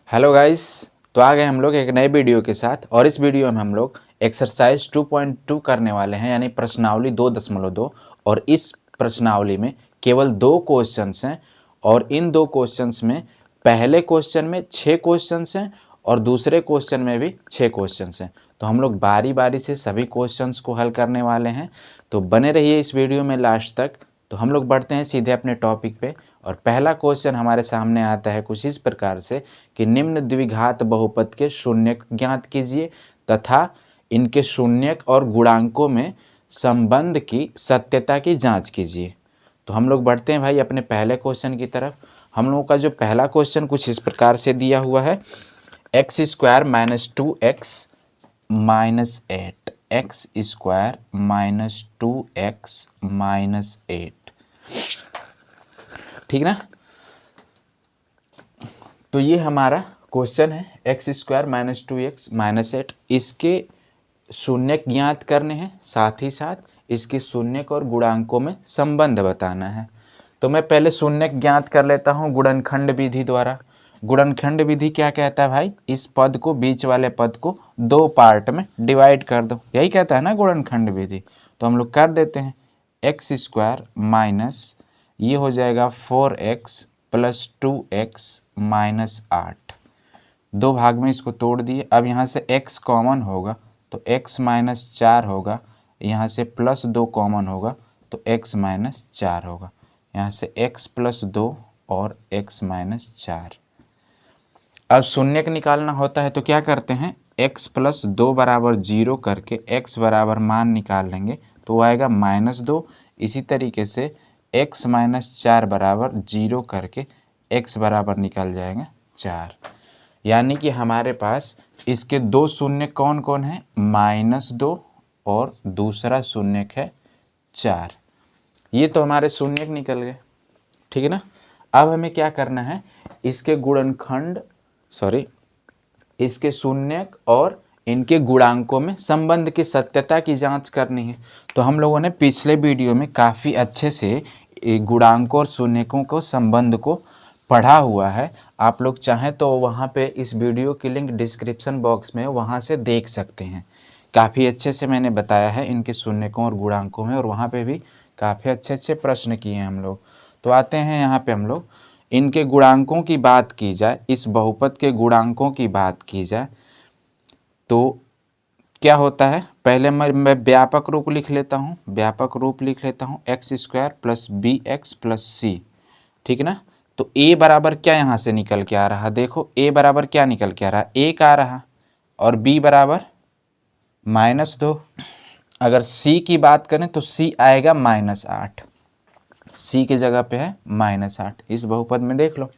Hello guys. तो आ गए हम लोग एक नए वीडियो के साथ और इस वीडियो में हम लोग एक्सरसाइज 2.2 करने वाले हैं, यानी प्रश्नावली 2.2। और इस प्रश्नावली में केवल 2 क्वेश्चंस हैं और इन 2 क्वेश्चंस में पहले क्वेश्चन में 6 क्वेश्चंस हैं और दूसरे क्वेश्चन में भी 6 क्वेश्चंस हैं। तो हम लोग बारी बारी से सभी क्वेश्चंस को हल करने वाले हैं। तो बने रहिए इस वीडियो में लास्ट तक। तो हम लोग बढ़ते हैं सीधे अपने टॉपिक पे और पहला क्वेश्चन हमारे सामने आता है कुछ इस प्रकार से कि निम्न द्विघात बहुपद के शून्यक ज्ञात कीजिए तथा इनके शून्यक और गुणांकों में संबंध की सत्यता की जांच कीजिए। तो हम लोग बढ़ते हैं भाई अपने पहले क्वेश्चन की तरफ। हम लोगों का जो पहला क्वेश्चन कुछ इस प्रकार से दिया हुआ है, x square minus 2x minus 8, x square minus 2x minus 8, ठीक ना। तो ये हमारा क्वेश्चन है, x square minus 2x minus 8। इसके शून्यक ज्ञात करने हैं, साथ ही साथ इसके शून्यक और गुणांकों में संबंध बताना है। तो मैं पहले शून्यक ज्ञात कर लेता हूँ गुणनखंड विधि द्वारा। गुणनखंड विधि क्या कहता है भाई, इस पद को, बीच वाले पद को 2 पार्ट में डिवाइड कर दो, यही कहता है ना गुणनखंड विधि। तो हम लोग कर देते हैं, एक्स स्क्वायर माइनस ये हो जाएगा 4x प्लस 2x माइनस 8। 2 भाग में इसको तोड़ दिए। अब यहाँ से x कॉमन होगा तो x माइनस 4 होगा, यहाँ से प्लस 2 कॉमन होगा तो x माइनस 4 होगा, यहाँ से x प्लस 2 और x माइनस 4। अब शून्यक निकालना होता है तो क्या करते हैं, x प्लस 2 बराबर 0 करके x बराबर मान निकाल लेंगे तो वो आएगा -2। इसी तरीके से x माइनस 4 बराबर 0 करके x बराबर निकल जाएगा 4। यानी कि हमारे पास इसके 2 शून्य कौन कौन है, -2 और दूसरा शून्यक है 4। ये तो हमारे शून्यक निकल गए, ठीक है ना। अब हमें क्या करना है, इसके गुणनखंड इसके शून्यक और इनके गुणांकों में संबंध की सत्यता की जांच करनी है। तो हम लोगों ने पिछले वीडियो में काफ़ी अच्छे से गुणांकों और शून्यकों को संबंध को पढ़ा हुआ है। आप लोग चाहें तो वहाँ पे इस वीडियो की लिंक डिस्क्रिप्शन बॉक्स में, वहाँ से देख सकते हैं। काफ़ी अच्छे से मैंने बताया है इनके शून्यकों और गुणांकों में, और वहाँ पे भी काफ़ी अच्छे अच्छे प्रश्न किए हैं हम लोग। तो आते हैं यहाँ पे हम लोग इनके गुणांकों की बात की जाए, इस बहुपद के गुणांकों की बात की जाए तो क्या होता है, पहले मैं व्यापक रूप लिख लेता हूँ। व्यापक रूप लिख लेता हूँ, x square plus b x plus c, ठीक है ना। तो a बराबर क्या यहाँ से निकल के आ रहा, देखो a बराबर क्या निकल के आ रहा, 1 आ रहा, और b बराबर -2। अगर c की बात करें तो c आएगा -8, c की जगह पे है -8 इस बहुपद में, देख लो,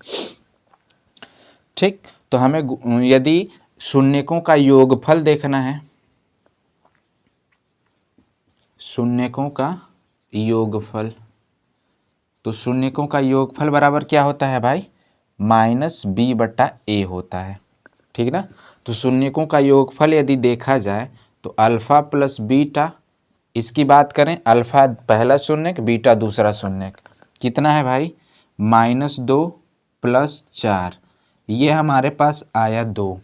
ठीक। तो हमें यदि शून्यकों का योगफल देखना है, शून्यकों का योगफल, तो शून्यकों का योगफल बराबर क्या होता है भाई, -b/a होता है, ठीक ना। तो शून्यकों का योगफल यदि देखा जाए तो अल्फ़ा प्लस बीटा, इसकी बात करें, अल्फ़ा पहला शून्यक, बीटा दूसरा शून्यक, कितना है भाई, -2 प्लस 4, ये हमारे पास आया 2।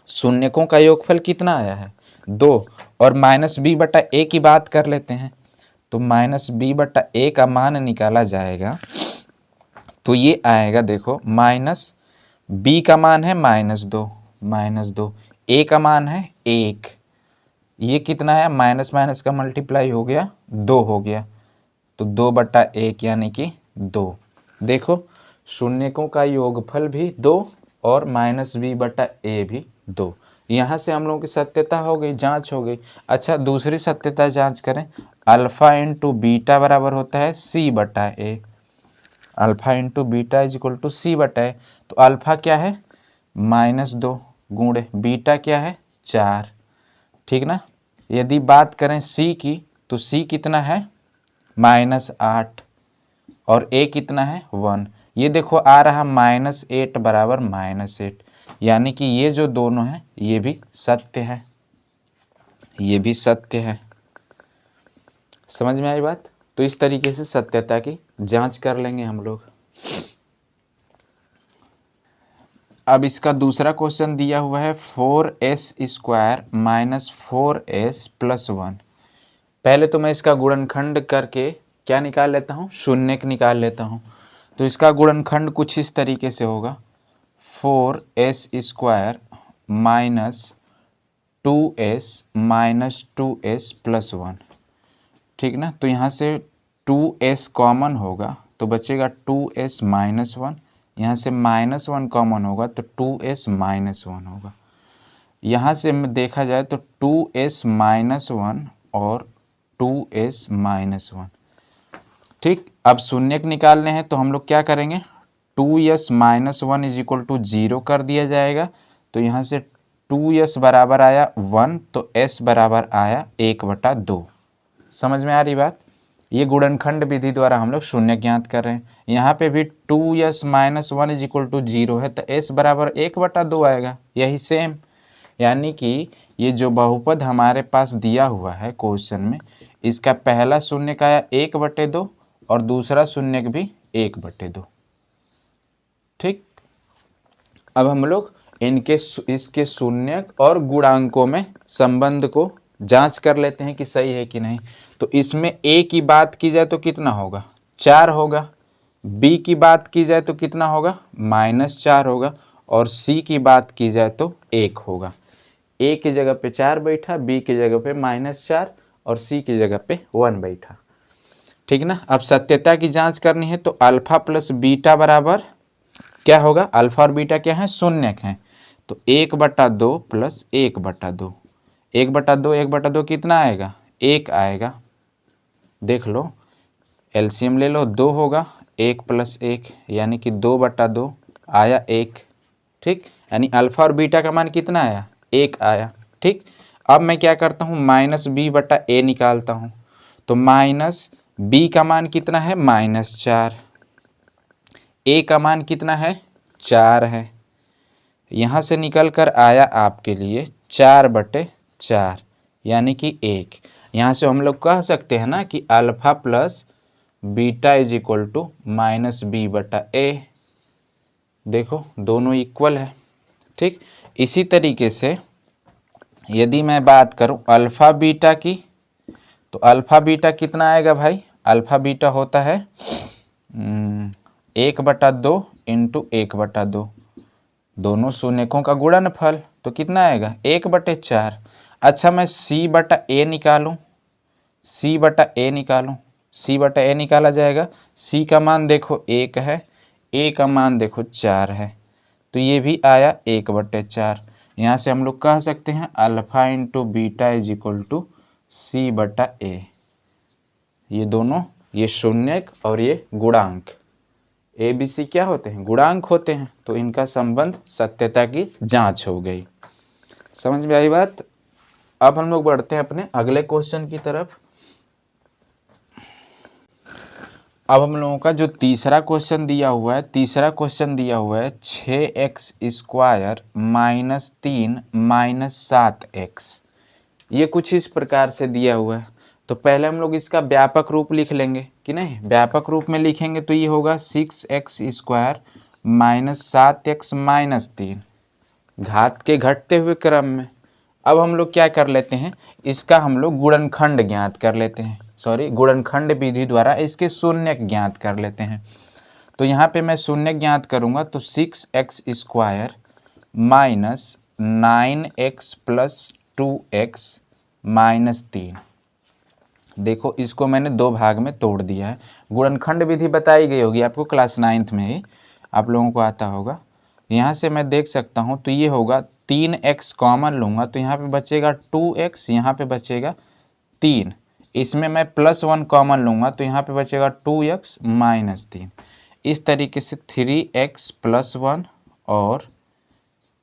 शून्यकों का योगफल कितना आया है, 2। और -b/a की बात कर लेते हैं तो -b/a का मान निकाला जाएगा तो ये आएगा, देखो, b का मान है -2, a का मान है 1, ये कितना है, माइनस माइनस का मल्टीप्लाई हो गया, 2 हो गया, तो 2/1 यानी कि 2। देखो शून्यकों का योगफल भी 2 और -b/a भी 2। यहाँ से हम लोगों की सत्यता हो गई, जांच हो गई। अच्छा, दूसरी सत्यता जांच करें, अल्फ़ा इंटू बीटा बराबर होता है c/a, alpha into beta is equal to c/a। तो अल्फ़ा क्या है, -2 गुणे बीटा क्या है, 4, ठीक ना। यदि बात करें c की तो c कितना है, -8, और a कितना है, 1। ये देखो आ रहा -8 बराबर -8, यानी कि ये जो दोनों हैं ये भी सत्य है, ये भी सत्य है। समझ में आई बात। तो इस तरीके से सत्यता की जांच कर लेंगे हम लोग। अब इसका दूसरा क्वेश्चन दिया हुआ है 4s² माइनस 4s प्लस 1। पहले तो मैं इसका गुणनखंड करके क्या निकाल लेता हूँ, शून्यक निकाल लेता हूँ। तो इसका गुणनखंड कुछ इस तरीके से होगा 4s² minus 2s minus 2s plus 1, ठीक ना। तो यहाँ से 2s कॉमन होगा तो बचेगा 2s माइनस 1, यहाँ से माइनस 1 कॉमन होगा तो 2s माइनस 1 होगा। यहाँ से देखा जाए तो 2s माइनस 1 और 2s माइनस 1, ठीक। अब शून्यक निकालने हैं तो हम लोग क्या करेंगे, 2s minus 1 is equal to 0 कर दिया जाएगा। तो यहाँ से 2s बराबर आया 1 तो s बराबर आया 1/2। समझ में आ रही बात। ये गुणनखंड विधि द्वारा हम लोग शून्य ज्ञात कर रहे हैं। यहाँ पे भी 2s minus 1 is equal to 0 है तो s बराबर 1/2 आएगा, यही सेम। यानी कि ये जो बहुपद हमारे पास दिया हुआ है क्वेश्चन में, इसका पहला शून्यक आया 1/2 और दूसरा शून्यक भी 1/2, ठीक। अब हम लोग इसके शून्यक और गुणांकों में संबंध को जांच कर लेते हैं कि सही है कि नहीं। तो इसमें a की बात की जाए तो कितना होगा, 4 होगा। b की बात की जाए तो कितना होगा, -4 होगा। और c की बात की जाए तो 1 होगा। a की जगह पे 4 बैठा, b की जगह पे -4 और c की जगह पे 1 बैठा, ठीक ना। अब सत्यता की जांच करनी है तो अल्फा प्लस बीटा बराबर क्या होगा, अल्फा और बीटा क्या है, शून्यक हैं। तो 1/2 प्लस 1/2, 1/2 1/2 कितना आएगा, 1 आएगा। देख लो एलसीएम ले लो, 2 होगा, 1 प्लस 1 यानी कि 2/2 आया 1, ठीक। यानी अल्फा और बीटा का मान कितना आया, 1 आया, ठीक। अब मैं क्या करता हूँ, -b/a निकालता हूँ। तो माइनस b का मान कितना है, -4, a का मान कितना है, 4 है। यहाँ से निकल कर आया आपके लिए 4/4 यानी कि 1। यहाँ से हम लोग कह सकते हैं ना कि alpha plus beta is equal to -b/a। देखो दोनों इक्वल है, ठीक। इसी तरीके से यदि मैं बात करूं अल्फा बीटा की, तो अल्फा बीटा कितना आएगा भाई, अल्फा बीटा होता है 1/2 इंटू 1/2, दोनों शून्यकों का गुणनफल। तो कितना आएगा, 1/4। अच्छा मैं c/a निकालूं, c/a निकालूं, c/a निकाला जाएगा। c का मान देखो 1 है, a का मान देखो 4 है, तो ये भी आया 1/4। यहाँ से हम लोग कह सकते हैं alpha into beta is equal to c/a। ये दोनों, ये शून्यक और ये गुणांक ए बी सी क्या होते हैं, गुणांक होते हैं। तो इनका संबंध सत्यता की जांच हो गई। समझ में आई बात। अब हम लोग बढ़ते हैं अपने अगले क्वेश्चन की तरफ। अब हम लोगों का जो तीसरा क्वेश्चन दिया हुआ है, 6x² माइनस 3 माइनस 7x, ये कुछ इस प्रकार से दिया हुआ है। तो पहले हम लोग इसका व्यापक रूप लिख लेंगे कि नहीं, व्यापक रूप में लिखेंगे तो ये होगा 6x² माइनस 7x माइनस 3, घात के घटते हुए क्रम में। अब हम लोग क्या कर लेते हैं, इसका हम लोग गुणनखंड ज्ञात कर लेते हैं, गुणनखंड विधि द्वारा इसके शून्यक ज्ञात कर लेते हैं। तो यहाँ पे मैं शून्यक ज्ञात करूँगा तो 6x² minus 9x plus 2x minus 3। देखो इसको मैंने दो भाग में तोड़ दिया है। गुणनखंड विधि बताई गई होगी आपको क्लास 9th में ही, आप लोगों को आता होगा। यहाँ से मैं देख सकता हूँ तो ये होगा 3x कॉमन लूँगा तो यहाँ पे बचेगा 2x, यहाँ पे बचेगा 3। इसमें मैं +1 कॉमन लूँगा तो यहाँ पे बचेगा 2x माइनस 3। इस तरीके से 3x प्लस 1 और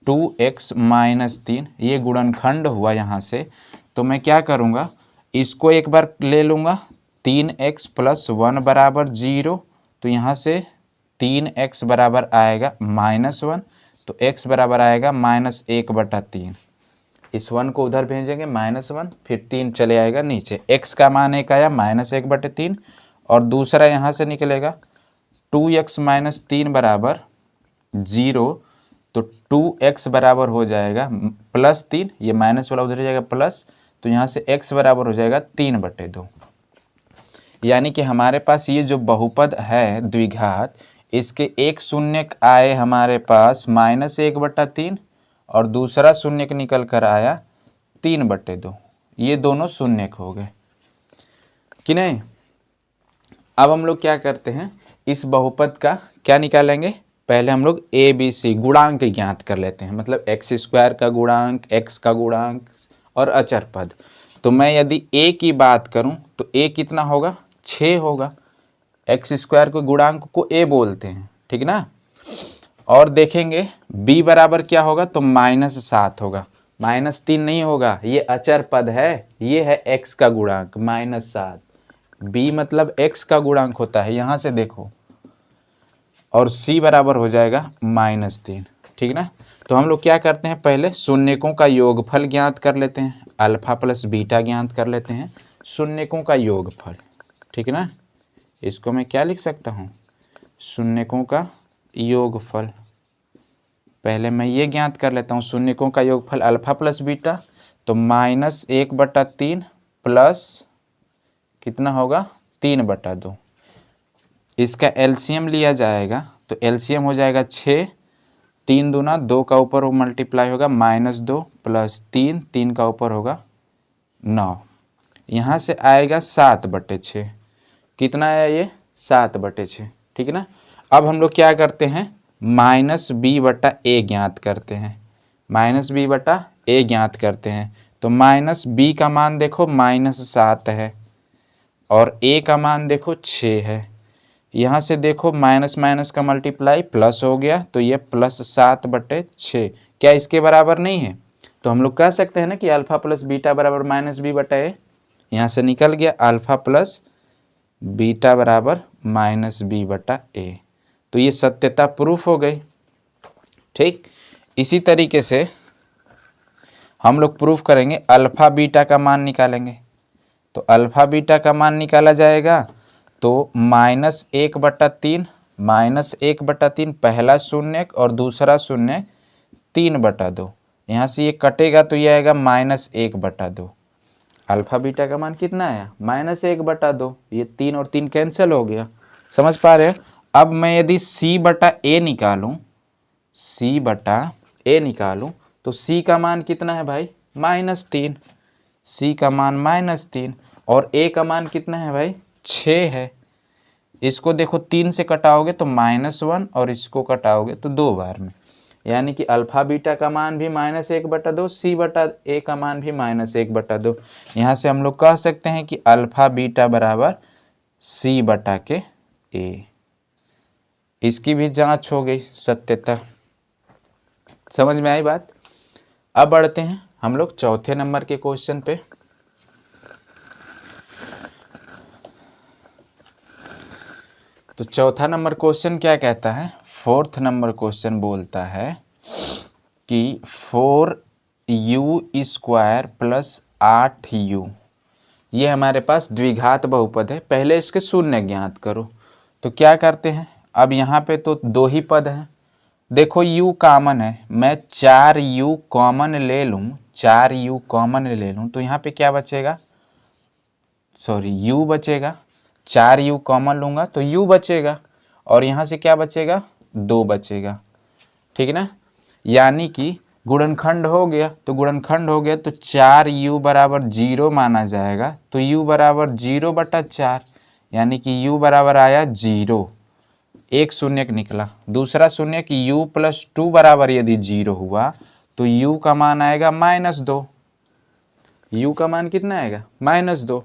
2x माइनस 3 ये गुणनखंड हुआ। यहाँ से तो मैं क्या करूँगा, इसको एक बार ले लूँगा, 3x प्लस 1 बराबर 0। तो यहाँ से 3x बराबर आएगा -1, तो x बराबर आएगा -1/3। इस 1 को उधर भेजेंगे -1, फिर 3 चले आएगा नीचे। x का मान 1 आया -1/3 और दूसरा यहाँ से निकलेगा 2x माइनस 3 बराबर 0। तो 2x बराबर हो जाएगा +3, ये माइनस वाला उधर जाएगा प्लस, तो यहाँ से x बराबर हो जाएगा 3/2। यानी कि हमारे पास ये जो बहुपद है द्विघात, इसके एक शून्यक आए हमारे पास -1/3 और दूसरा शून्यक निकल कर आया 3/2। ये दोनों शून्यक हो गए कि नहीं। अब हम लोग क्या करते हैं, इस बहुपद का क्या निकालेंगे, पहले हम लोग ए बी सी गुणांक ज्ञात कर लेते हैं, मतलब x² का गुणांक, x का गुणांक और अचर पद। तो मैं यदि a की बात करूं तो a कितना होगा, 6 होगा। x² के गुणांक को a बोलते हैं, ठीक ना। और देखेंगे b बराबर क्या होगा, तो -7 होगा, -3 नहीं होगा, ये अचर पद है, ये है x का गुणांक -7। b मतलब x का गुणांक होता है, यहाँ से देखो। और c बराबर हो जाएगा -3, ठीक ना। तो हम लोग क्या करते हैं, पहले शून्यकों का योगफल ज्ञात कर लेते हैं, अल्फा प्लस बीटा ज्ञात कर लेते हैं, शून्यकों का योगफल, ठीक ना। इसको मैं क्या लिख सकता हूँ, शून्यकों का योगफल। पहले मैं ये ज्ञात कर लेता हूँ, शून्यकों का योगफल अल्फा प्लस बीटा, तो -1/3 प्लस कितना होगा, 3/2। इसका एलसीएम लिया जाएगा तो एलसीएम हो जाएगा 6, 3 दूना 2 का ऊपर वो मल्टीप्लाई होगा -2 प्लस 3, 3 का ऊपर होगा 9। यहाँ से आएगा 7/6, कितना है ये, 7/6, ठीक है ना। अब हम लोग क्या करते हैं, -b/a ज्ञात करते हैं, -b/a ज्ञात करते हैं। तो -b का मान देखो -7 है और a का मान देखो 6 है। यहाँ से देखो माइनस माइनस का मल्टीप्लाई प्लस हो गया, तो ये +7/6 क्या इसके बराबर नहीं है। तो हम लोग कह सकते हैं ना कि अल्फा प्लस बीटा बराबर -b/a। यहाँ से निकल गया अल्फा प्लस बीटा बराबर -b/a। तो ये सत्यता प्रूफ हो गई, ठीक। इसी तरीके से हम लोग प्रूफ करेंगे, अल्फा बीटा का मान निकालेंगे। तो अल्फा बीटा का मान निकाला जाएगा तो -1/3, -1/3 पहला शून्यक और दूसरा शून्यक 3/2। यहाँ से ये कटेगा तो ये आएगा -1/2। अल्फा बीटा का मान कितना आया, -1/2। ये 3 और 3 कैंसिल हो गया, समझ पा रहे हो। अब मैं यदि c/a निकालूं, c/a निकालूं तो c का मान कितना है भाई, -3। c का मान -3 और a का मान कितना है भाई, 6 है। इसको देखो 3 से कटाओगे तो -1 और इसको कटाओगे तो 2 बार में, यानी कि अल्फा बीटा का मान भी -1/2, c/a का मान भी -1/2। यहाँ से हम लोग कह सकते हैं कि अल्फा बीटा बराबर c/a। इसकी भी जांच हो गई, सत्यता। समझ में आई बात। अब बढ़ते हैं हम लोग चौथे नंबर के क्वेश्चन पे। तो चौथा नंबर क्वेश्चन क्या कहता है, फोर्थ नंबर क्वेश्चन बोलता है कि 4u² + 8u, ये हमारे पास द्विघात बहुपद है। पहले इसके शून्य ज्ञात करो। तो क्या करते हैं, अब यहाँ पे तो 2 ही पद हैं, देखो u कॉमन है, मैं 4u कॉमन ले लूँ, 4u कॉमन ले लूँ तो यहाँ पे क्या बचेगा, सॉरी u बचेगा। 4u कॉमन लूँगा तो u बचेगा और यहाँ से क्या बचेगा, 2 बचेगा, ठीक है ना। यानी कि गुणनखंड हो गया, तो गुणनखंड हो गया तो 4u बराबर 0 माना जाएगा। तो u बराबर 0/4, यानी कि u बराबर आया 0, एक शून्यक निकला। दूसरा शून्यक u + 2 बराबर यदि 0 हुआ तो u का मान आएगा -2। u का मान कितना आएगा, -2।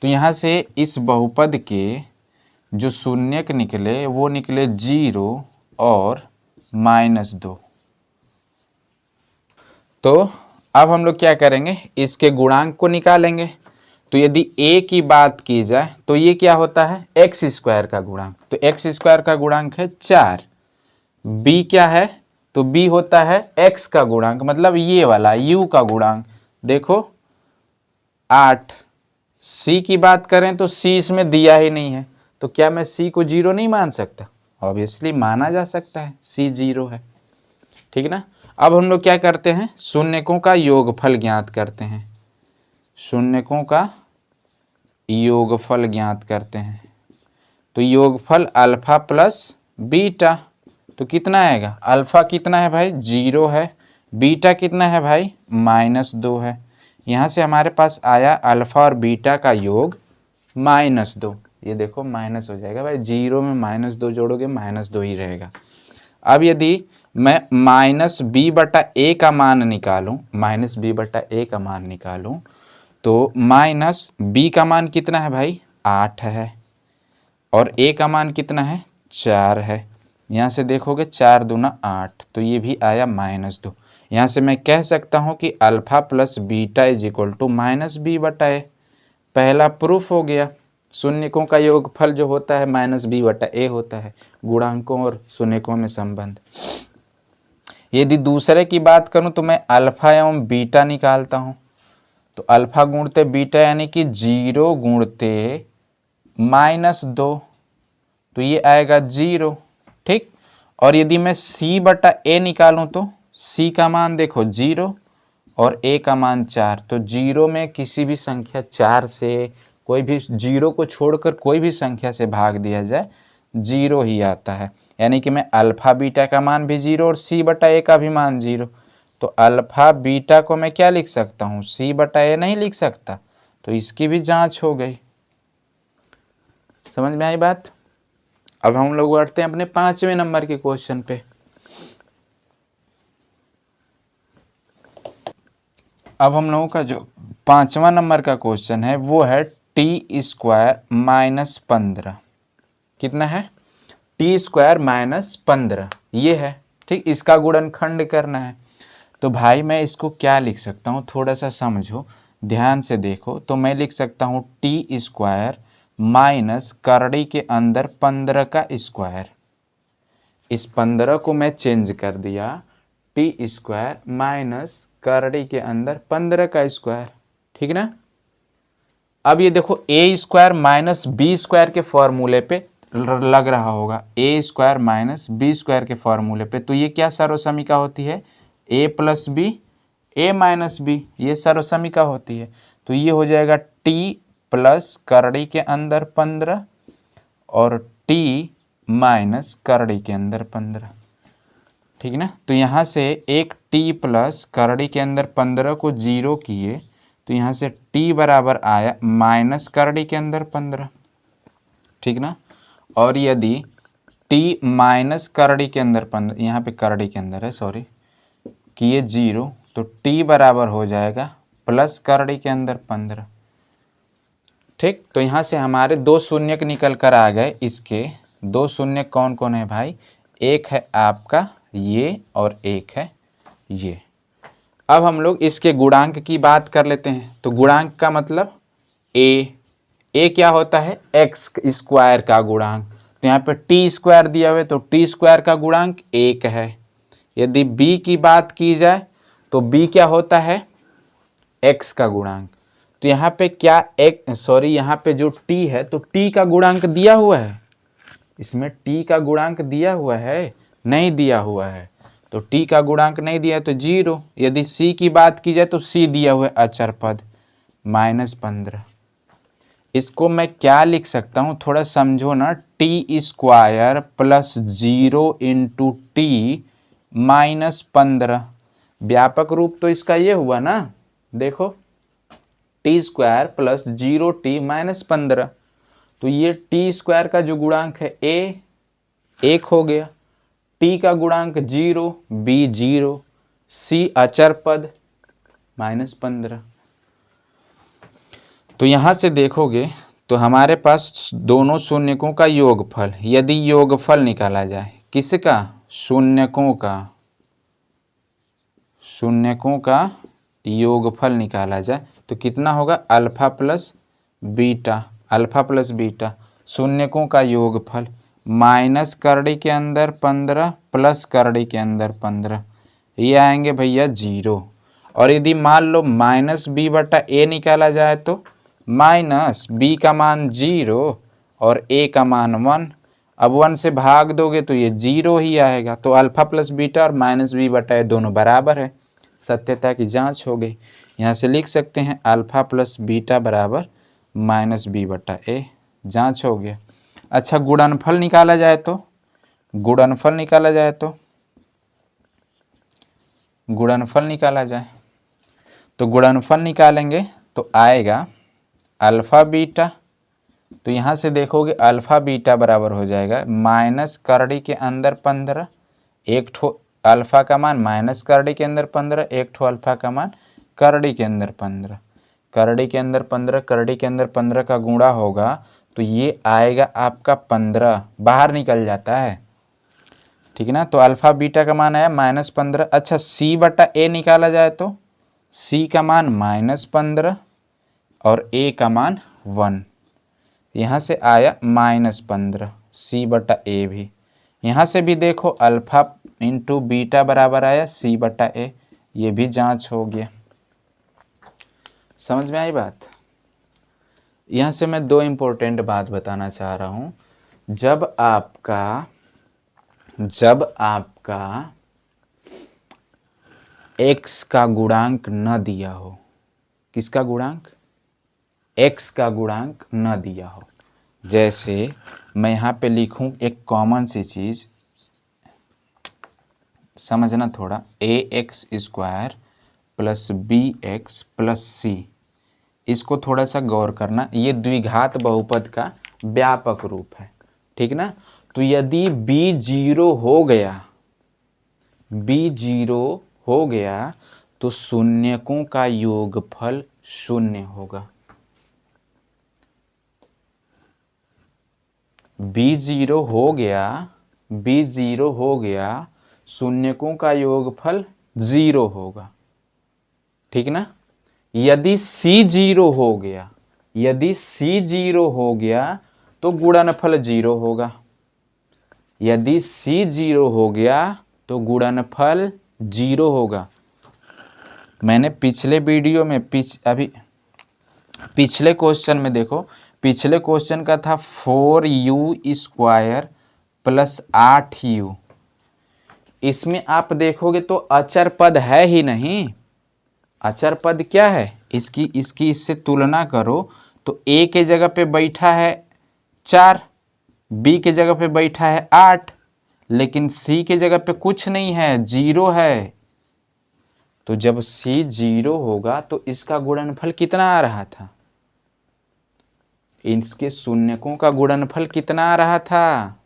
तो यहाँ से इस बहुपद के जो शून्यक निकले वो निकले 0 और -2। तो अब हम लोग क्या करेंगे, इसके गुणांक को निकालेंगे। तो यदि a की बात की जाए तो ये क्या होता है, x² का गुणांक। तो x² का गुणांक है 4। b क्या है, तो b होता है x का गुणांक, मतलब ये वाला u का गुणांक, देखो 8। c की बात करें तो c इसमें दिया ही नहीं है, तो क्या मैं c को 0 नहीं मान सकता, ऑब्वियसली माना जा सकता है, c 0 है। ठीक ना। अब हम लोग क्या करते हैं, शून्यकों का योगफल ज्ञात करते हैं, शून्यकों का योगफल ज्ञात करते हैं। तो योगफल अल्फा प्लस बीटा, तो कितना आएगा, अल्फा कितना है भाई 0 है, बीटा कितना है भाई -2 है। यहाँ से हमारे पास आया अल्फा और बीटा का योग -2, ये देखो माइनस हो जाएगा भाई, 0 में -2 जोड़ोगे -2 ही रहेगा। अब यदि मैं -b/a का मान निकालूं, -b/a का मान निकालूं, तो -b का मान कितना है भाई 8 है, और a का मान कितना है 4 है। यहाँ से देखोगे 4 दूना 8, तो ये भी आया -2। यहाँ से मैं कह सकता हूँ कि alpha plus beta is equal to -b/a। पहला प्रूफ हो गया। शून्यकों का योगफल जो होता है -b/a होता है, गुणांकों और शून्यकों में संबंध। यदि दूसरे की बात करूं तो मैं अल्फा एवं बीटा निकालता हूं, तो अल्फा गुणते बीटा यानी कि 0 गुणते -2, तो ये आएगा 0, ठीक। और यदि मैं c/a निकालूं तो c का मान देखो 0 और a का मान 4, तो 0 में किसी भी संख्या 4 से, कोई भी 0 को छोड़कर कोई भी संख्या से भाग दिया जाए 0 ही आता है। यानी कि मैं अल्फा बीटा का मान भी 0 और c/a का भी मान 0, तो अल्फा बीटा को मैं क्या लिख सकता हूँ c/a नहीं लिख सकता, तो इसकी भी जांच हो गई। समझ में आई बात। अब हम लोग बढ़ते हैं अपने 5वें नंबर के क्वेश्चन पे। अब हम लोगों का जो 5वां नंबर का क्वेश्चन है वो है t² -15, कितना है t² -15, ये है, ठीक। इसका गुणनखंड करना है। तो भाई मैं इसको क्या लिख सकता हूँ, थोड़ा सा समझो, ध्यान से देखो। तो मैं लिख सकता हूँ t² माइनस करड़ी के अंदर 15 का स्क्वायर, इस 15 को मैं चेंज कर दिया, t² माइनस करड़ी के अंदर 15 का स्क्वायर, ठीक ना। अब ये देखो a² माइनस b² के फॉर्मूले पे लग रहा होगा, a² माइनस b² के फॉर्मूले पे, तो ये क्या सर्वसमीका होती है, a plus B a minus B, ये सर्वसमीका होती है। तो ये हो जाएगा t प्लस करड़ी के अंदर 15 और t माइनस करड़ी के अंदर 15, ठीक ना। तो यहाँ से एक t प्लस करड़ी के अंदर 15 को 0 किए, तो यहाँ से t बराबर आया माइनस करड़ी के अंदर 15, ठीक ना। और यदि t माइनस करड़ी के अंदर 15, यहाँ पे करड़ी के अंदर है सॉरी, किए 0, तो t बराबर हो जाएगा प्लस करड़ी के अंदर 15, ठीक। तो यहाँ से हमारे 2 शून्यक निकल कर आ गए। इसके 2 शून्यक कौन कौन है भाई, एक है आपका ये और एक है ये। अब हम लोग इसके गुणांक की बात कर लेते हैं। तो गुणांक का मतलब a क्या होता है x² का गुणांक, तो यहाँ पे t² दिया हुआ है, तो t² का गुणांक 1 है। यदि b की बात की जाए तो b क्या होता है x का गुणांक, तो यहाँ पे क्या यहाँ पे जो t है, तो t का गुणांक दिया हुआ है, इसमें t का गुणांक दिया हुआ है, नहीं दिया हुआ है, तो t का गुणांक नहीं दिया है तो 0। यदि c की बात की जाए तो c दिया हुआ है अचर पद -15। इसको मैं क्या लिख सकता हूँ, थोड़ा समझो ना, t² प्लस 0 इंटू t -15, व्यापक रूप तो इसका ये हुआ ना, देखो t² प्लस 0t -15, तो ये t² का जो गुणांक है a 1 हो गया, t का गुणांक 0, b 0, c अचर पद -15। तो यहाँ से देखोगे तो हमारे पास दोनों शून्यकों का योगफल, यदि योगफल निकाला जाए किसका, शून्यकों का योगफल निकाला जाए तो कितना होगा, अल्फा प्लस बीटा, शून्यकों का योगफल माइनस करड़ी के अंदर 15 प्लस करड़ी के अंदर 15, ये आएंगे भैया 0। और यदि मान लो -b/a निकाला जाए तो -b का मान 0 और a का मान 1, अब 1 से भाग दोगे तो ये 0 ही आएगा। तो अल्फा प्लस बीटा और माइनस बी बटा ए दोनों बराबर है। सत्यता की जांच हो गई। यहाँ से लिख सकते हैं अल्फा प्लस बीटा बराबर माइनस बी बटा ए, जांच हो गया। अच्छा, गुणनफल निकाला जाए तो, गुणनफल निकाला जाए तो, गुणनफल निकाला जाए तो गुणनफल निकालेंगे तो आएगा अल्फ़ा बीटा। तो यहाँ से देखोगे अल्फ़ा बीटा बराबर हो जाएगा माइनस करड़ी के अंदर 15, एक ठो अल्फ़ा का मान माइनस करड़ी के अंदर 15, एक ठो अल्फ़ा का मान करड़ी के अंदर 15, करड़ी के अंदर 15, करड़ी के अंदर 15 का गुणा होगा तो ये आएगा आपका 15, बाहर निकल जाता है, ठीक है ना। तो अल्फ़ा बीटा का मान आया -15। अच्छा, सी बटा ए निकाला जाए तो सी का मान -15 और ए का मान 1, यहाँ से आया -15, सी बटा ए भी। यहाँ से भी देखो अल्फ़ा इंटू बीटा बराबर आया सी बटा ए, ये भी जांच हो गया। समझ में आई बात। यहाँ से मैं 2 इम्पोर्टेंट बात बताना चाह रहा हूँ। जब आपका x का गुणांक न दिया हो, किसका गुणांक, x का गुणांक न दिया हो, जैसे मैं यहाँ पे लिखूँ एक कॉमन सी चीज़, समझना थोड़ा, ax² plus bx plus c, इसको थोड़ा सा गौर करना। ये द्विघात बहुपद का व्यापक रूप है, ठीक ना। तो यदि b 0 हो गया तो शून्यकों का योगफल 0 होगा। b 0 हो गया, शून्यकों का योगफल 0 होगा, ठीक ना। यदि c 0 हो गया तो गुणनफल 0 होगा। यदि c 0 हो गया तो गुणनफल 0 होगा। मैंने पिछले वीडियो में पिछले क्वेश्चन में देखो, पिछले क्वेश्चन का था 4u² प्लस 8u। इसमें आप देखोगे तो अचर पद है ही नहीं। अचर पद क्या है, इसकी इससे तुलना करो तो a के जगह पे बैठा है 4, b के जगह पे बैठा है 8, लेकिन c के जगह पे कुछ नहीं है, 0 है। तो जब c 0 होगा तो इसका गुणनफल कितना आ रहा था, इसके शून्यकों का गुणनफल कितना आ रहा था,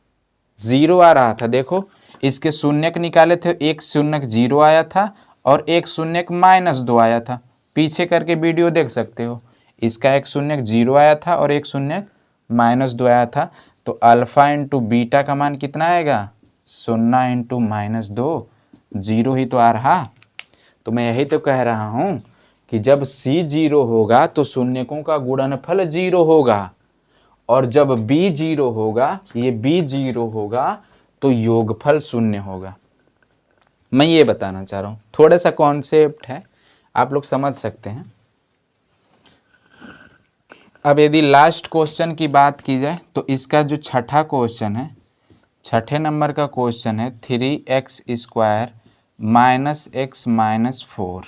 0 आ रहा था। देखो इसके शून्यक निकाले थे, एक शून्यक 0 आया था और एक शून्यक -2 आया था। पीछे करके वीडियो देख सकते हो, इसका एक शून्यक 0 आया था और एक शून्यक -2 आया था। तो अल्फ़ा इंटू बीटा का मान कितना आएगा, 0 इंटू -2, 0 ही तो आ रहा। तो मैं यही तो कह रहा हूँ कि जब c 0 होगा तो शून्यकों का गुणनफल 0 होगा, और जब b 0 होगा, ये b 0 होगा तो योगफल 0 होगा। मैं ये बताना चाह रहा हूँ, थोड़ा सा कॉन्सेप्ट है, आप लोग समझ सकते हैं। अब यदि लास्ट क्वेश्चन की बात की जाए तो इसका जो छठा क्वेश्चन है, छठे नंबर का क्वेश्चन है 3x² माइनस x माइनस 4,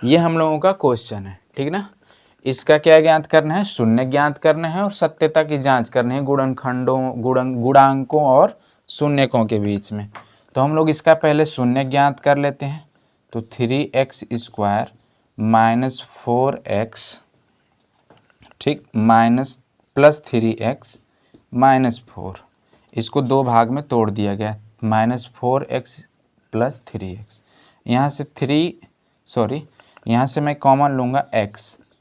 ये हम लोगों का क्वेश्चन है, ठीक ना। इसका क्या ज्ञात करना है, शून्य ज्ञात करना है और सत्यता की जांच करनी है गुणांकों और शून्यकों के बीच में। तो हम लोग इसका पहले शून्य ज्ञात कर लेते हैं। तो 3x² माइनस 4x, ठीक, माइनस प्लस 3x माइनस 4, इसको 2 भाग में तोड़ दिया गया, -4x प्लस 3x। यहाँ से मैं कॉमन लूँगा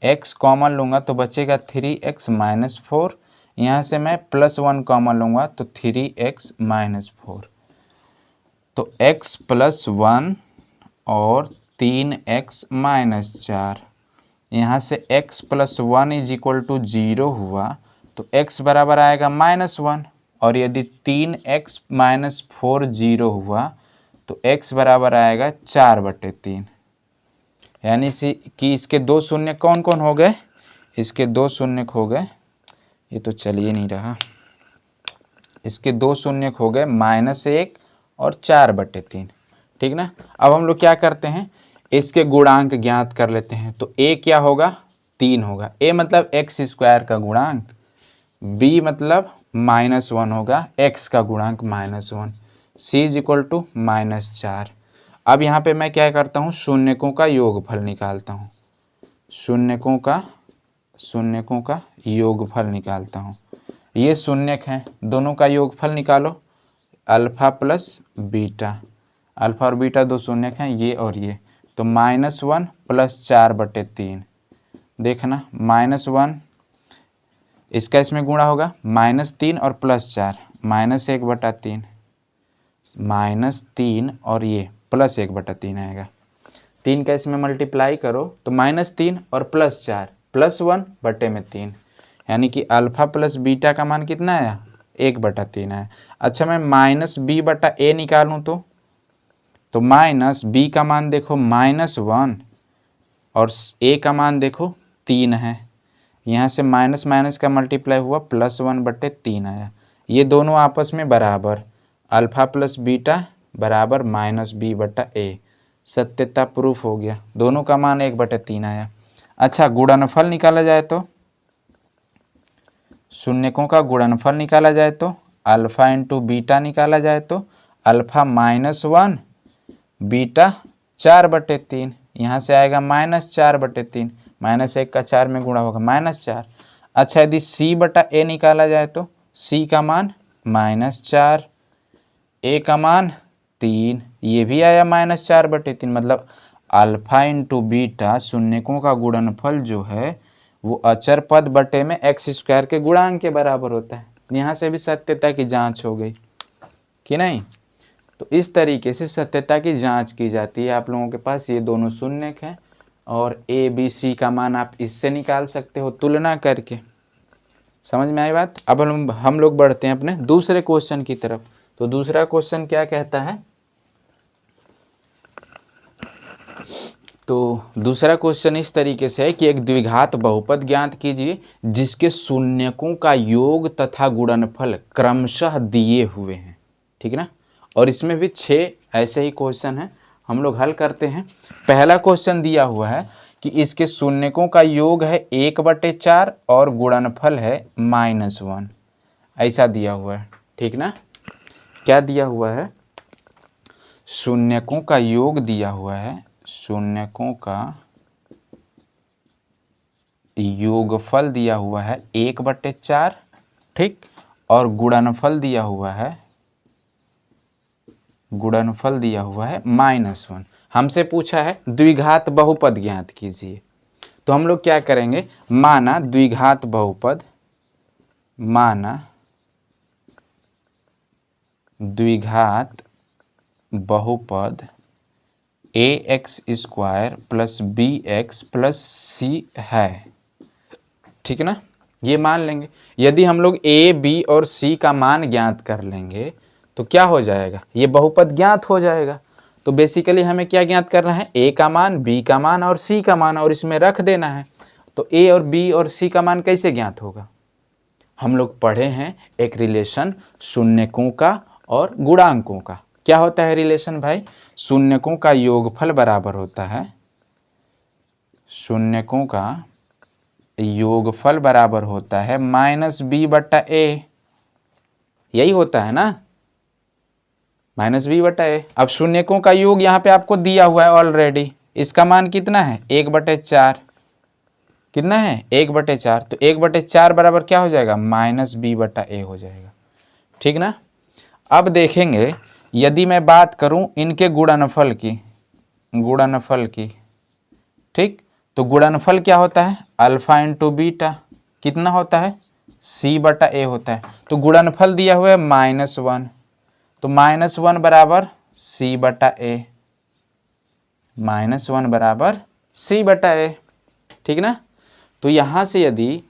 x कॉमन लूँगा तो बचेगा 3x माइनस 4, यहाँ से मैं +1 कॉमन लूँगा तो 3x माइनस 4। तो x प्लस 1 और 3x माइनस 4, यहाँ से x plus 1 is equal to 0 हुआ तो x बराबर आएगा -1, और यदि 3x माइनस 4 0 हुआ तो x बराबर आएगा 4/3। यानी कि इसके 2 शून्य कौन कौन हो गए, इसके 2 शून्य हो गए, ये तो चल ही नहीं रहा, इसके 2 शून्य हो गए -1 और 4/3। ठीक ना। अब हम लोग क्या करते हैं, इसके गुणांक ज्ञात कर लेते हैं। तो a क्या होगा, 3 होगा। a मतलब x² का गुणांक, b मतलब -1 होगा, x का गुणांक -1, c = -4। अब यहाँ पे मैं क्या करता हूँ, शून्यकों का योगफल निकालता हूँ। शून्यकों का योगफल निकालता हूँ। ये शून्यक हैं, दोनों का योगफल निकालो, अल्फ़ा प्लस बीटा। अल्फ़ा और बीटा 2 शून्यक हैं, ये और ये। तो -1 + 4/3। देखना -1 इसका इसमें गुणा होगा, -3 और +4 -1/3, -3 और ये +1/3 आएगा। 3 का इसमें मल्टीप्लाई करो तो -3 और +4 +1/3, यानी कि अल्फ़ा प्लस बीटा का मान कितना आया, 1/3 आया। अच्छा मैं -b/a निकालूँ तो -b का मान देखो -1 और a का मान देखो 3 है। यहाँ से माइनस माइनस का मल्टीप्लाई हुआ, +1/3 आया। ये दोनों आपस में बराबर, अल्फ़ा प्लस बीटा बराबर -b/a। सत्यता प्रूफ हो गया, दोनों का मान 1/3 आया। अच्छा गुणनफल निकाला जाए तो, शून्यकों का गुणनफल निकाला जाए तो अल्फ़ा × बीटा निकाला जाए तो अल्फ़ा -1 बीटा 4/3, यहाँ से आएगा -4/3, -1 का 4 में गुणा होगा -4। अच्छा यदि c/a निकाला जाए तो c का मान -4, a का मान 3, ये भी आया -4/3। मतलब अल्फ़ा × बीटा शून्यकों का गुणनफल जो है वो अचर पद बटे में x² के गुणांक के बराबर होता है। यहाँ से भी सत्यता की जांच हो गई कि नहीं। तो इस तरीके से सत्यता की जांच की जाती है। आप लोगों के पास ये दोनों शून्यक हैं और a b c का मान आप इससे निकाल सकते हो तुलना करके। समझ में आई बात। अब हम लोग बढ़ते हैं अपने दूसरे क्वेश्चन की तरफ। तो दूसरा क्वेश्चन क्या कहता है, तो दूसरा क्वेश्चन इस तरीके से है कि एक द्विघात बहुपद ज्ञात कीजिए जिसके शून्यकों का योग तथा गुणनफल क्रमशः दिए हुए हैं। ठीक ना। और इसमें भी 6 ऐसे ही क्वेश्चन हैं, हम लोग हल करते हैं। पहला क्वेश्चन दिया हुआ है कि इसके शून्यकों का योग है 1/4 और गुणनफल है -1, ऐसा दिया हुआ है। ठीक ना। क्या दिया हुआ है, शून्यकों का योग दिया हुआ है, शून्यकों का योगफल दिया हुआ है 1/4, ठीक, और गुणनफल दिया हुआ है -1। हमसे पूछा है द्विघात बहुपद ज्ञात कीजिए। तो हम लोग क्या करेंगे, माना द्विघात बहुपद ax² + bx + c है। ठीक ना। ये मान लेंगे। यदि हम लोग a b और c का मान ज्ञात कर लेंगे तो क्या हो जाएगा, ये बहुपद ज्ञात हो जाएगा। तो बेसिकली हमें क्या ज्ञात करना है, a का मान, b का मान और c का मान, और इसमें रख देना है। तो a और b और c का मान कैसे ज्ञात होगा, हम लोग पढ़े हैं एक रिलेशन शून्यकों का और गुणांकों का। क्या होता है रिलेशन भाई, शून्यकों का योगफल बराबर होता है, शून्यकों का योगफल बराबर होता है -b/a, यही होता है ना, -b/a। अब शून्यकों का योग यहाँ पे आपको दिया हुआ है ऑलरेडी, इसका मान कितना है 1/4, कितना है 1/4। तो 1/4 बराबर क्या हो जाएगा, -b/a हो जाएगा। ठीक ना। अब देखेंगे यदि मैं बात करूं इनके गुणनफल की, ठीक, तो गुणनफल क्या होता है, अल्फ़ा × बीटा कितना होता है, c/a होता है। तो गुणनफल दिया हुआ है -1, तो -1 बराबर c/a, -1 बराबर c/a। ठीक ना। तो यहाँ से यदि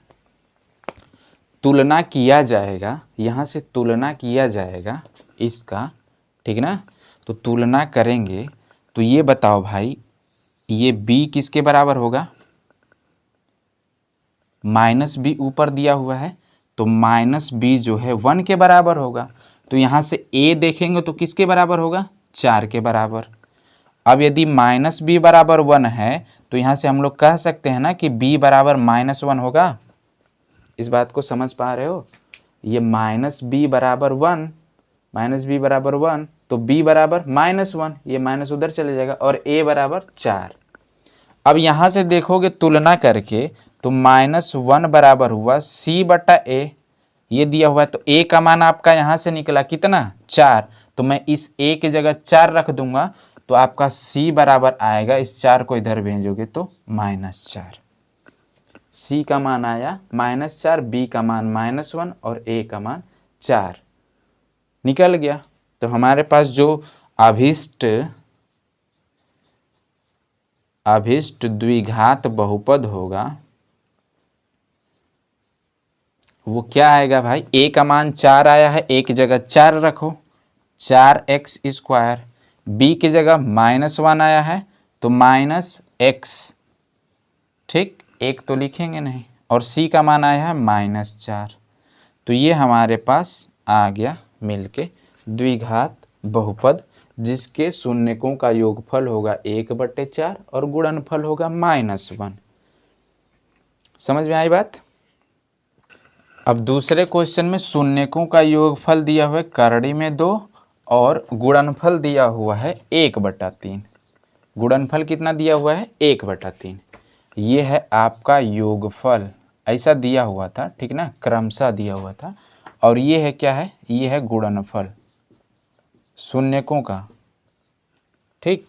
तुलना किया जाएगा, यहाँ से तुलना किया जाएगा इसका, ठीक ना, तो तुलना करेंगे तो ये बताओ भाई, ये b किसके बराबर होगा, -b ऊपर दिया हुआ है तो माइनस बी जो है 1 के बराबर होगा। तो यहाँ से ए देखेंगे तो किसके बराबर होगा, 4 के बराबर। अब यदि माइनस बी बराबर 1 है तो यहाँ से हम लोग कह सकते हैं ना कि बी बराबर -1 होगा। इस बात को समझ पा रहे हो, ये माइनस बी बराबर 1 तो बी बराबर -1, ये माइनस उधर चले जाएगा, और ए बराबर 4। अब यहाँ से देखोगे तुलना करके तो -1 बराबर हुआ सी बटा ए, ये दिया हुआ है। तो ए का मान आपका यहाँ से निकला कितना, 4। तो मैं इस ए की जगह 4 रख दूंगा, तो आपका सी बराबर आएगा, इस 4 को इधर भेजोगे तो -4। सी का मान आया -4, बी का मान -1 और ए का मान 4 निकल गया। तो हमारे पास जो अभिष्ट द्विघात बहुपद होगा वो क्या आएगा भाई, ए का मान 4 आया है, ए की जगह 4 रखो, 4x²। बी की जगह -1 आया है तो -x, ठीक, एक तो लिखेंगे नहीं, और सी का मान आया है -4। तो ये हमारे पास आ गया मिलके द्विघात बहुपद, जिसके शून्यकों का योगफल होगा 1/4 और गुणनफल होगा -1। समझ में आई बात। अब दूसरे क्वेश्चन में शून्यकों का योगफल दिया हुआ है करड़ी में 2 और गुणनफल दिया हुआ है 1/3। गुणनफल कितना दिया हुआ है, 1/3। ये है आपका योगफल, ऐसा दिया हुआ था, ठीक ना, क्रमशः दिया हुआ था। और ये है क्या है, ये है गुणनफल शून्यकों का, ठीक।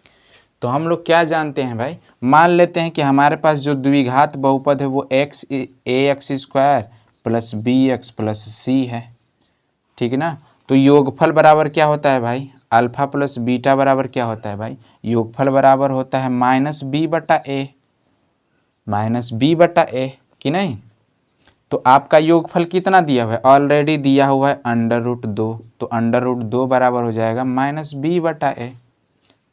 तो हम लोग क्या जानते हैं भाई, मान लेते हैं कि हमारे पास जो द्विघात बहुपद है वो ax² + bx + c है, ठीक है ना। तो योगफल बराबर क्या होता है भाई, अल्फा प्लस बीटा बराबर क्या होता है भाई, योगफल बराबर होता है -b/a कि नहीं। तो आपका योगफल कितना दिया हुआ है, ऑलरेडी दिया हुआ है √2, तो √2 बराबर हो जाएगा -b/a,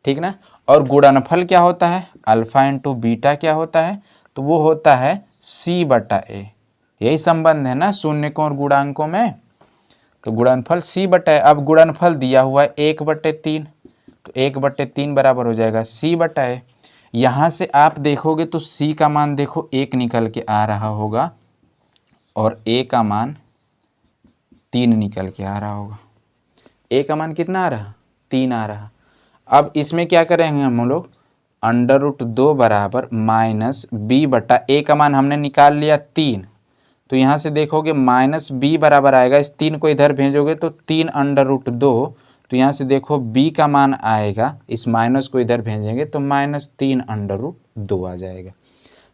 ठीक ना। और गुणनफल क्या होता है, अल्फा इंटू बीटा क्या होता है, तो वो होता है c/a। यही संबंध है ना शून्यकों और गुणांकों में, तो गुणनफल c/a। अब गुणनफल दिया हुआ है 1/3, तो 1/3 बराबर हो जाएगा c/a। यहाँ से आप देखोगे तो c का मान देखो 1 निकल के आ रहा होगा और a का मान 3 निकल के आ रहा होगा। a का मान कितना आ रहा, 3 आ रहा। अब इसमें क्या करेंगे हम लोग, √2 बराबर -b/a का मान हमने निकाल लिया 3। तो यहाँ से देखोगे -b बराबर आएगा, इस 3 को इधर भेजोगे तो 3 √2। तो यहाँ से देखो b का मान आएगा, इस माइनस को इधर भेजेंगे तो -3 √2 आ जाएगा।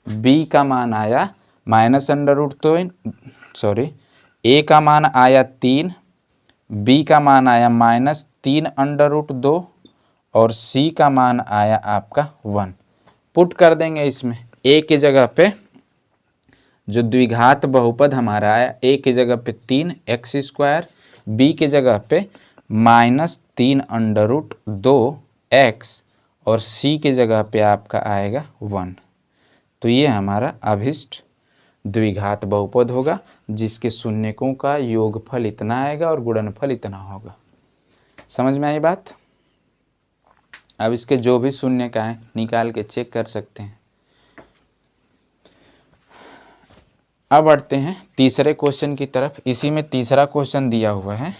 b का मान आया -√2, सॉरी, a का मान आया 3, b का मान आया -3 √2 और c का मान आया आपका 1। पुट कर देंगे इसमें, a की जगह पे जो द्विघात बहुपद हमारा आया, a की जगह पे 3x², b की जगह पे -3 √2x और c की जगह पे आपका आएगा 1। तो ये हमारा अभिष्ट द्विघात बहुपद होगा, जिसके शून्यकों का योगफल इतना आएगा और गुणनफल इतना होगा। समझ में आई बात। अब इसके जो भी शून्य का है निकाल के चेक कर सकते हैं। अब बढ़ते हैं तीसरे क्वेश्चन की तरफ। इसी में तीसरा क्वेश्चन दिया हुआ है,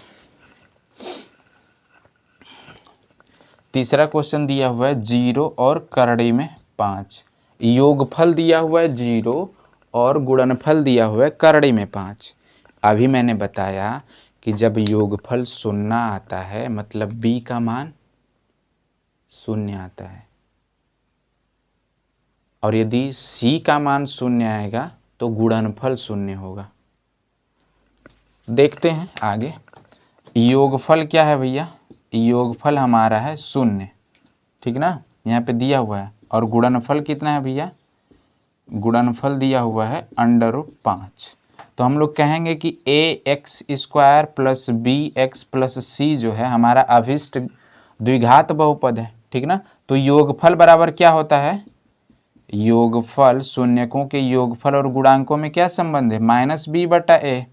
तीसरा क्वेश्चन दिया हुआ है 0 और करड़ी में 5। योगफल दिया हुआ है 0 और गुणनफल दिया हुआ है करड़ी में 5। अभी मैंने बताया कि जब योगफल 0 आता है मतलब b का मान 0 आता है, और यदि c का मान 0 आएगा तो गुणनफल 0 होगा। देखते हैं आगे। योगफल क्या है भैया, योगफल हमारा है 0, ठीक ना, यहाँ पे दिया हुआ है। और गुणनफल कितना है भैया, गुणनफल दिया हुआ है √5। तो हम लोग कहेंगे कि ax² + bx + c जो है हमारा अभिष्ट द्विघात बहुपद है, ठीक ना। तो योगफल बराबर क्या होता है, योगफल शून्यकों के योगफल और गुणांकों में क्या संबंध है, -b/a।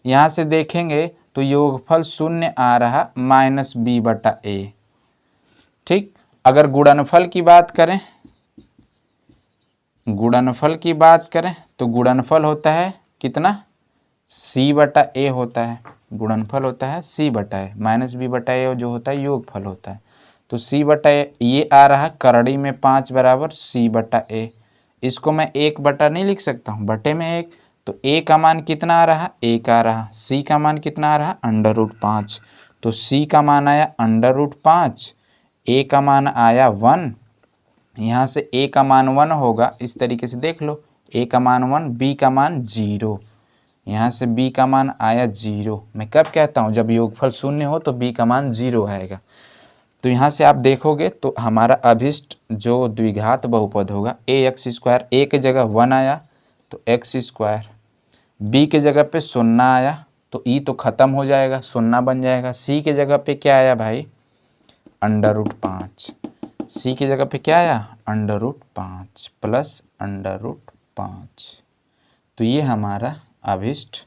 यहाँ से देखेंगे तो योगफल शून्य आ रहा माइनस बी बटा ए। ठीक, अगर गुणनफल की बात करें, गुणनफल की बात करें तो गुणनफल होता है कितना, सी बटा ए होता है। गुणनफल होता है सी बटा ए, माइनस बी बटा ए जो होता है योगफल होता है। तो सी बटा ए ये आ रहा करड़ी में 5 बराबर सी बटा ए। इसको मैं 1 बटा नहीं लिख सकता हूँ, बटे में 1, तो ए का मान कितना आ रहा, 1 आ रहा। सी का मान कितना आ रहा, √5। तो सी का मान आया √5, ए का मान आया 1। यहाँ से ए का मान 1 होगा, इस तरीके से देख लो, ए का मान 1, बी का मान 0। यहाँ से b का मान आया 0। मैं कब कहता हूँ, जब योगफल शून्य हो तो b का मान 0 आएगा। तो यहाँ से आप देखोगे तो हमारा अभिष्ट जो द्विघात बहुपद होगा ax², a के जगह 1 आया तो x², b के जगह पे 0 आया तो e तो ख़त्म हो जाएगा, 0 बन जाएगा। c के जगह पे क्या आया भाई, √5। c की जगह पे क्या आया, √5 प्लस √5। तो ये हमारा अभिष्ट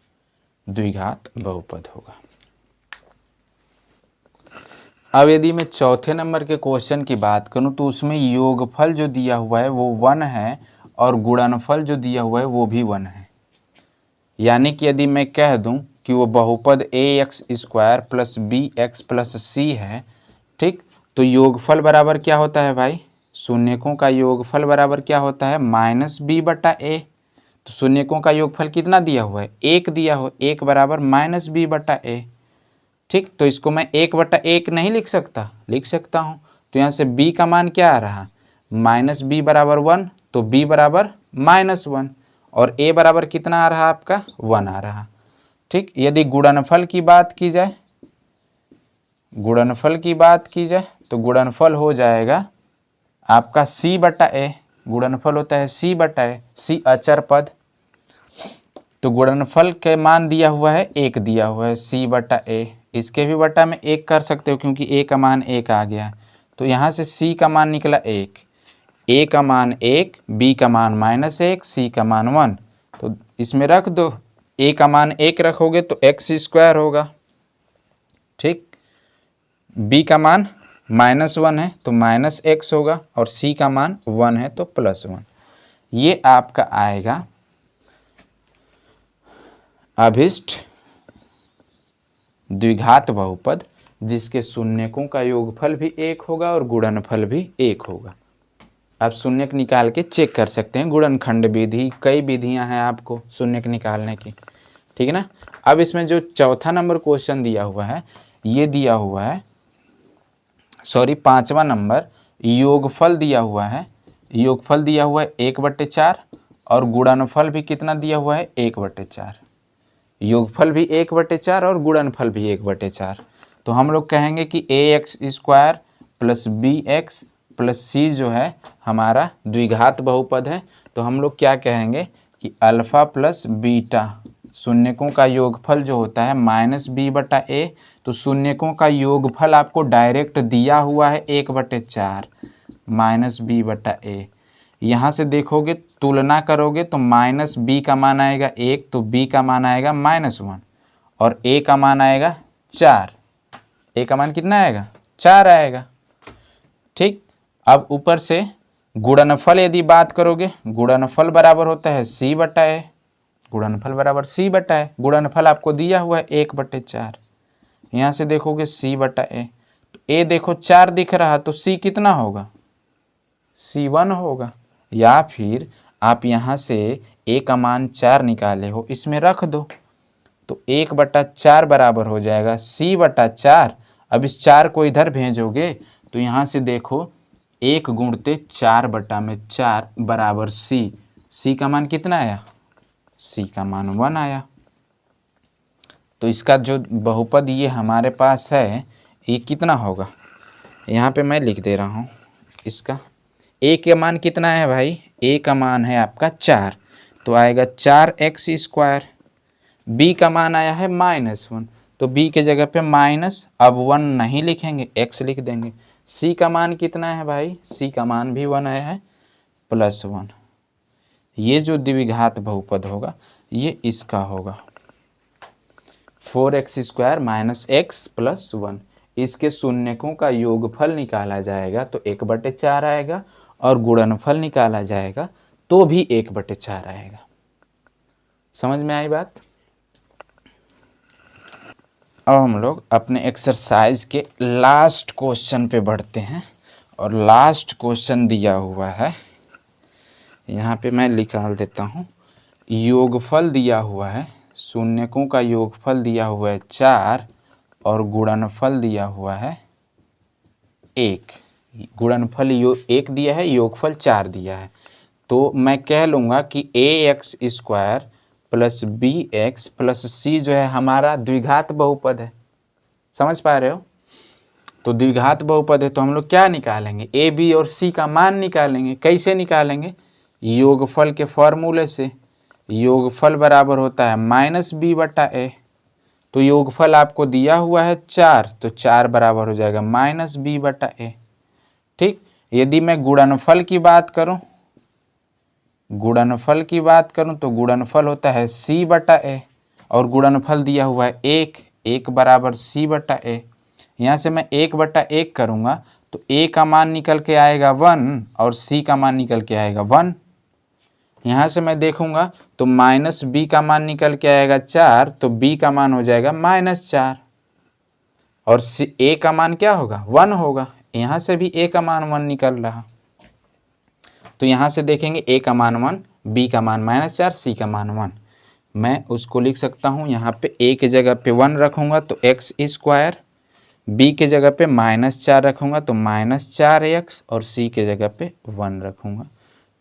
द्विघात बहुपद होगा। अब यदि मैं चौथे नंबर के क्वेश्चन की बात करूं तो उसमें योगफल जो दिया हुआ है वो 1 है और गुणनफल जो दिया हुआ है वो भी 1 है। यानी कि यदि मैं कह दूं कि वो बहुपद ax² plus bx plus c है, ठीक, तो योगफल बराबर क्या होता है भाई, शून्यकों का योगफल बराबर क्या होता है, माइनस बी बटा ए। तो शून्यकों का योगफल कितना दिया हुआ है, 1 दिया हो, 1 बराबर माइनस बी बटा ए। ठीक, तो इसको मैं 1/1 नहीं लिख सकता, लिख सकता हूँ। तो यहाँ से b का मान क्या आ रहा, माइनस बी बराबर 1, तो b बराबर -1 और a बराबर कितना आ रहा आपका, 1 आ रहा। ठीक, यदि गुणनफल की बात की जाए, गुणनफल की बात की जाए तो गुणनफल हो जाएगा आपका c बटा ए। गुणनफल होता है c बटा ए, c अचर पद। तो गुणनफल के मान दिया हुआ है 1 दिया हुआ है c बटा ए। इसके भी बटा में 1 कर सकते हो क्योंकि a का मान 1 आ गया। तो यहाँ से c का मान निकला 1, a का मान 1, b का मान -1, c का मान 1। तो इसमें रख दो, a का मान 1 रखोगे तो x² होगा। ठीक, b का मान -1 है तो -x होगा और c का मान 1 है तो +1। ये आपका आएगा अभिष्ट द्विघात बहुपद जिसके शून्यकों का योगफल भी 1 होगा और गुणनफल भी 1 होगा। आप शून्यक निकाल के चेक कर सकते हैं, गुणनखंड विधि, कई विधियां हैं आपको शून्यक निकालने की, ठीक है ना। अब इसमें जो चौथा नंबर क्वेश्चन दिया हुआ है, ये दिया हुआ है, सॉरी 5वां नंबर, योगफल दिया हुआ है। योगफल दिया हुआ है 1/4 और गुणनफल भी कितना दिया हुआ है, 1/4। योगफल भी 1/4 और गुणनफल भी 1/4। तो हम लोग कहेंगे कि ax² plus bx plus c जो है हमारा द्विघात बहुपद है। तो हम लोग क्या कहेंगे कि अल्फ़ा प्लस बीटा, शून्यकों का योगफल जो होता है -b बटा ए। तो शून्यकों का योगफल आपको डायरेक्ट दिया हुआ है 1/4 -b बटा ए। यहाँ से देखोगे, तुलना करोगे तो -b का मान आएगा 1, तो b का मान आएगा -1 और a का मान आएगा 4। a का मान कितना आएगा, 4 आएगा। ठीक, अब ऊपर से गुणनफल यदि बात करोगे, गुणनफल बराबर होता है c बटा ए। गुणनफल बराबर c बटा ए, गुणनफल आपको दिया हुआ है 1/4। यहाँ से देखोगे c बटा ए, तो a देखो 4 दिख रहा, तो c कितना होगा, c 1 होगा। या फिर आप यहाँ से a का मान 4 निकाले हो, इसमें रख दो, तो 1/4 बराबर हो जाएगा c बटा 4। अब इस 4 को इधर भेजोगे तो यहाँ से देखो 1 गुणते 4/4 बराबर c। c का मान कितना आया, c का मान 1 आया। तो इसका जो बहुपद ये हमारे पास है, ये कितना होगा, यहाँ पे मैं लिख दे रहा हूँ इसका। a का मान कितना है भाई, a का मान है आपका 4, तो आएगा 4x²। b का मान आया है -1, तो b के जगह पे माइनस, अब 1 नहीं लिखेंगे, x लिख देंगे। c का मान कितना है भाई, c का मान भी 1 आया है, +1। ये जो द्विघात बहुपद होगा ये इसका होगा। 4x² माइनस x प्लस 1, इसके शून्यकों का योगफल निकाला जाएगा तो 1/4 आएगा, और गुणनफल निकाला जाएगा तो भी 1/4 आएगा। समझ में आई बात? अब हम लोग अपने एक्सरसाइज के लास्ट क्वेश्चन पे बढ़ते हैं, और लास्ट क्वेश्चन दिया हुआ है, यहाँ पे मैं निकाल देता हूँ। योगफल दिया हुआ है, शून्यकों का योगफल दिया हुआ है 4 और गुणनफल दिया हुआ है 1। गुणनफल 1 दिया है, योगफल 4 दिया है। तो मैं कह लूँगा कि ax² plus bx plus c जो है हमारा द्विघात बहुपद है। समझ पा रहे हो? तो द्विघात बहुपद है तो हम लोग क्या निकालेंगे, a b और c का मान निकालेंगे। कैसे निकालेंगे? योगफल के फॉर्मूले से। योगफल बराबर होता है -b/a। तो योगफल आपको दिया हुआ है 4, तो 4 बराबर हो जाएगा -b/a। ठीक। यदि मैं गुणनफल की बात करूं, तो गुणनफल होता है c/a, और गुणनफल दिया हुआ है 1 बराबर c/a। यहाँ से मैं 1/1 करूँगा तो a का मान निकल के आएगा 1 और c का मान निकल के आएगा 1। यहाँ से मैं देखूँगा तो -b का मान निकल के आएगा 4, तो b का मान हो जाएगा -4, और a का मान क्या होगा, 1 होगा। यहाँ से भी a का मान 1 निकल रहा, तो यहाँ से देखेंगे a का मान 1, b का मान -4, c का मान 1। मैं उसको लिख सकता हूँ, यहाँ पे a के जगह पे 1 रखूँगा तो x², b के जगह पे -4 रखूँगा तो -4x, और c के जगह पे 1 रखूँगा।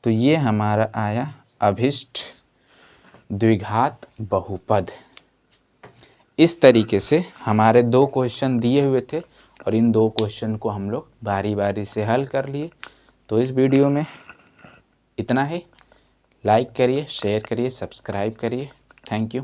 तो ये हमारा आया अभिष्ट द्विघात बहुपद। इस तरीके से हमारे 2 क्वेश्चन दिए हुए थे, और इन 2 क्वेश्चन को हम लोग बारी बारी से हल कर लिए। तो इस वीडियो में इतना ही। लाइक करिए, शेयर करिए, सब्सक्राइब करिए। Thank you.